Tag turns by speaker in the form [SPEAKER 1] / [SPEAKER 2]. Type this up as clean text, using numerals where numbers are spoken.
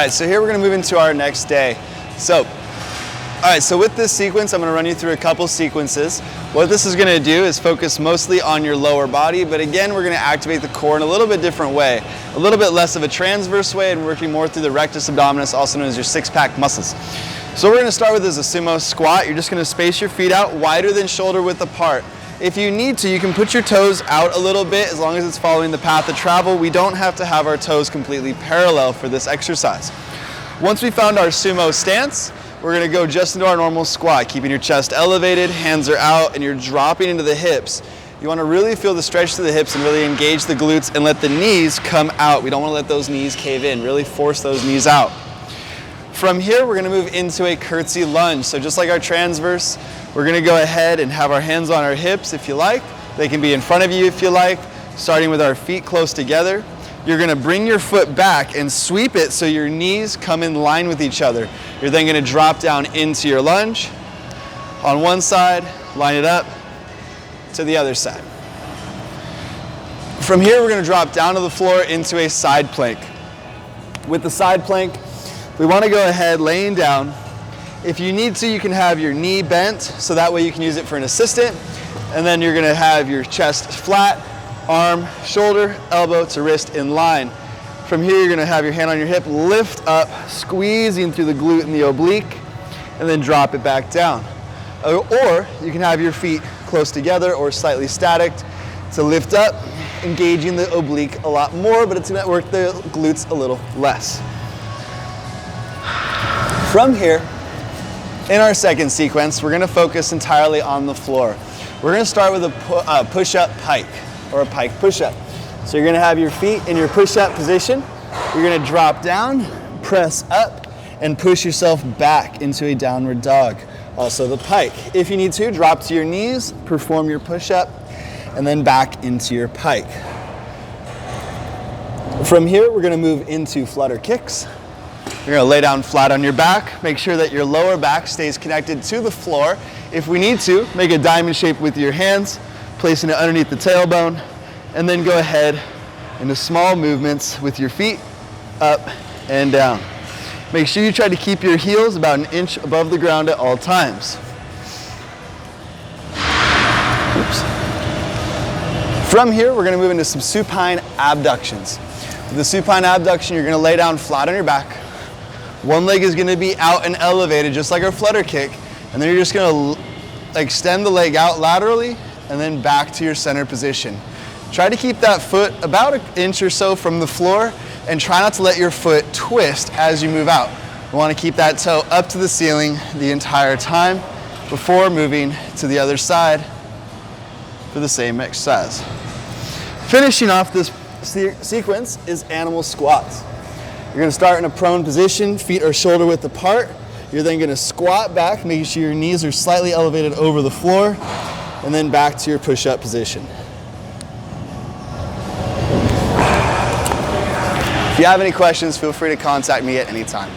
[SPEAKER 1] All right, so here we're gonna move into our next day. So with this sequence, I'm gonna run you through a couple sequences. What this is gonna do is focus mostly on your lower body, but again, we're gonna activate the core in a little bit different way. A little bit less of a transverse way and working more through the rectus abdominis, also known as your six-pack muscles. So what we're gonna start with is a sumo squat. You're just gonna space your feet out wider than shoulder width apart. If you need to, you can put your toes out a little bit as long as it's following the path of travel. We don't have to have our toes completely parallel for this exercise. Once we found our sumo stance, we're gonna go just into our normal squat, keeping your chest elevated, hands are out, and you're dropping into the hips. You wanna really feel the stretch to the hips and really engage the glutes and let the knees come out. We don't wanna let those knees cave in, really force those knees out. From here, we're gonna move into a curtsy lunge. So just like our transverse, we're gonna go ahead and have our hands on our hips if you like. They can be in front of you if you like, starting with our feet close together. You're gonna bring your foot back and sweep it so your knees come in line with each other. You're then gonna drop down into your lunge. On one side, line it up to the other side. From here, we're gonna drop down to the floor into a side plank. With the side plank, we wanna go ahead laying down. If you need to, you can have your knee bent, so that way you can use it for an assistant. And then you're gonna have your chest flat, arm, shoulder, elbow to wrist in line. From here, you're gonna have your hand on your hip, lift up, squeezing through the glute and the oblique, and then drop it back down. Or you can have your feet close together or slightly static to lift up, engaging the oblique a lot more, but it's gonna work the glutes a little less. From here, in our second sequence, we're gonna focus entirely on the floor. We're gonna start with a push-up pike, or a pike push-up. So you're gonna have your feet in your push-up position. You're gonna drop down, press up, and push yourself back into a downward dog. Also the pike. If you need to, drop to your knees, perform your push-up, and then back into your pike. From here, we're gonna move into flutter kicks. You're gonna lay down flat on your back. Make sure that your lower back stays connected to the floor. If we need to, make a diamond shape with your hands, placing it underneath the tailbone, and then go ahead into small movements with your feet up and down. Make sure you try to keep your heels about an inch above the ground at all times. Oops. From here, we're gonna move into some supine abductions. With the supine abduction, you're gonna lay down flat on your back. One leg is gonna be out and elevated, just like our flutter kick, and then you're just gonna extend the leg out laterally and then back to your center position. Try to keep that foot about an inch or so from the floor and try not to let your foot twist as you move out. You wanna keep that toe up to the ceiling the entire time before moving to the other side for the same exercise. Finishing off this sequence is animal squats. You're gonna start in a prone position, feet are shoulder width apart. You're then gonna squat back, making sure your knees are slightly elevated over the floor, and then back to your push-up position. If you have any questions, feel free to contact me at any time.